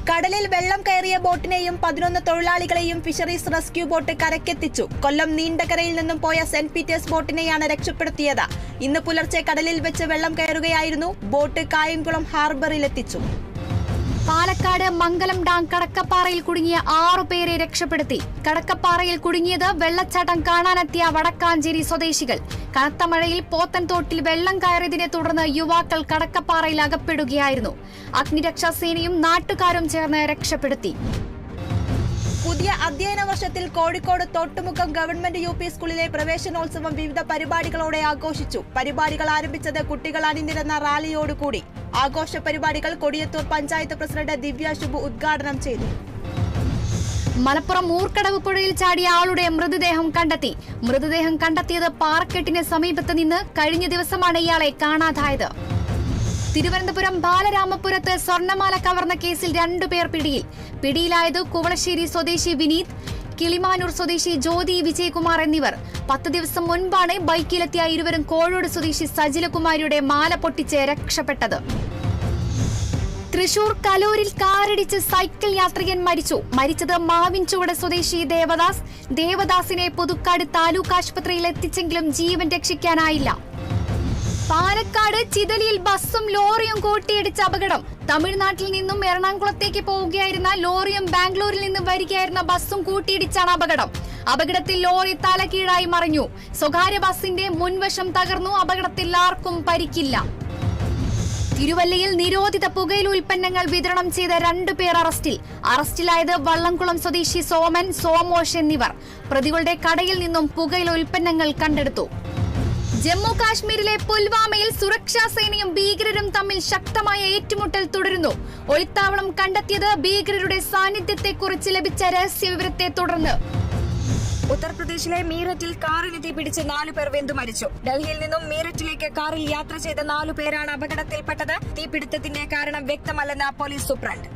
കടലിൽ വെള്ളം കയറിയ ബോട്ടിനെയും 11 തൊഴിലാളികളെയും ഫിഷറീസ് റെസ്ക്യൂ ബോട്ട് കരക്കെത്തിച്ചു. കൊല്ലം നീണ്ടകരയിൽ നിന്നും പോയ സെന്റ് പീറ്റേഴ്സ് ബോട്ടിനെയാണ് രക്ഷപ്പെടുത്തിയത്. ഇന്ന് പുലർച്ചെ കടലിൽ വെച്ച് വെള്ളം കയറുകയായിരുന്നു. ബോട്ട് കായംകുളം ഹാർബറിലെത്തിച്ചു. പാലക്കാട് മംഗലം ഡാം കടക്കപ്പാറയിൽ കുടുങ്ങിയ 6 പേരെ രക്ഷപ്പെടുത്തി. കടക്കപ്പാറയിൽ കുടുങ്ങിയത് വെള്ളച്ചാട്ടം കാണാനെത്തിയ വടക്കാഞ്ചേരി സ്വദേശികൾ. കനത്ത മഴയിൽ പോത്തൻതോട്ടിൽ വെള്ളം കയറിയതിനെ തുടർന്ന് യുവാക്കൾ കടക്കപ്പാറയിൽ അകപ്പെടുകയായിരുന്നു. അഗ്നിരക്ഷാസേനയും നാട്ടുകാരും ചേർന്ന് രക്ഷപ്പെടുത്തി. പുതിയ അധ്യയന വർഷത്തിൽ കോഴിക്കോട് തോട്ടുമുക്കം ഗവൺമെന്റ് UP സ്കൂളിലെ പ്രവേശനോത്സവം വിവിധ പരിപാടികളോടെ ആഘോഷിച്ചു. പരിപാടികൾ ആരംഭിച്ചത് കുട്ടികൾ അണിനിരന്ന റാലിയോടുകൂടി. ആഘോഷ പരിപാടികൾ കൊടിയത്തൂർ പഞ്ചായത്ത് പ്രസിഡന്റ് ദിവ്യ ശുഭു ഉദ്ഘാടനം ചെയ്തു. മലപ്പുറം മൂർക്കടവ് പുഴയിൽ ചാടിയ ആളുടെ മൃതദേഹം കണ്ടെത്തി. മൃതദേഹം കണ്ടെത്തിയത് പാറക്കെട്ടിന് സമീപത്ത് നിന്ന് കഴിഞ്ഞ ദിവസമാണ് ഇയാളെ കാണാതായത്. തിരുവനന്തപുരം ബാലരാമപുരത്ത് സ്വർണ്ണമാല കവർന്ന കേസിൽ 2 പേർ പിടിയിൽ. പിടിയിലായത് കുവളശ്ശേരി സ്വദേശി വിനീത്, കിളിമാനൂർ സ്വദേശി ജ്യോതി വിജയകുമാർ എന്നിവർ. 10 ദിവസം മുൻപാണ് ബൈക്കിലെത്തിയ ഇരുവരും കോഴോട് സ്വദേശി സജിലകുമാരിയുടെ മാല പൊട്ടിച്ച് രക്ഷപ്പെട്ടത്. തൃശൂർ കലൂരിൽ കാറിടിച്ച് സൈക്കിൾ യാത്രികൻ മരിച്ചത് മാവിൻചുവട് സ്വദേശി ദേവദാസ്. ദേവദാസിനെ പുതുക്കാട് താലൂക്ക് ആശുപത്രിയിൽ എത്തിച്ചെങ്കിലും ജീവൻ രക്ഷിക്കാനായില്ല. പാലക്കാട് ചിതലിയിൽ ബസ്സും ലോറിയും കൂട്ടിയിടിച്ച അപകടം. തമിഴ്നാട്ടിൽ നിന്നും എറണാകുളത്തേക്ക് പോവുകയായിരുന്ന ലോറിയും ബാംഗ്ലൂരിൽ നിന്ന് വരികയായിരുന്ന ബസ്സും കൂട്ടിയിടിച്ചാണ് അപകടം. അപകടത്തിൽ ലോറി തലകീഴായി മറിഞ്ഞു. സ്വകാര്യ ബസിന്റെ മുൻവശം തകർന്നു. അപകടത്തിൽ ആർക്കും പരിക്കില്ല. തിരുവല്ലയിൽ നിരോധിത പുകയില ഉൽപ്പന്നങ്ങൾ വിതരണം ചെയ്ത 2 പേർ അറസ്റ്റിലായത് വള്ളംകുളം സ്വദേശി സോമൻ, സോമോഷ് എന്നിവർ. പ്രതികളുടെ കടയിൽ നിന്നും പുകയില ഉൽപ്പന്നങ്ങൾ കണ്ടെടുത്തു. ജമ്മു കാശ്മീരിലെ പുൽവാമയിൽ സുരക്ഷാ സേനയും ഭീകരരും തമ്മിൽ ശക്തമായ ഏറ്റുമുട്ടൽ തുടരുന്നു. ഒളിത്താവളം കണ്ടെത്തിയത് ഭീകരരുടെ സാന്നിധ്യത്തെക്കുറിച്ച് ലഭിച്ച രഹസ്യവിവരത്തെ തുടർന്ന്. ഉത്തർപ്രദേശിലെ മീററ്റിൽ കാറിന് തീപിടിച്ച് 4 പേർ വെന്തു മരിച്ചു. ഡൽഹിയിൽ നിന്നും മീററ്റിലേക്ക് കാറിൽ യാത്ര ചെയ്ത 4 പേരാണ് അപകടത്തിൽപ്പെട്ടത്. തീപിടുത്തത്തിന്റെ കാരണം വ്യക്തമല്ലെന്ന് പോലീസ് സൂപ്രണ്ട്.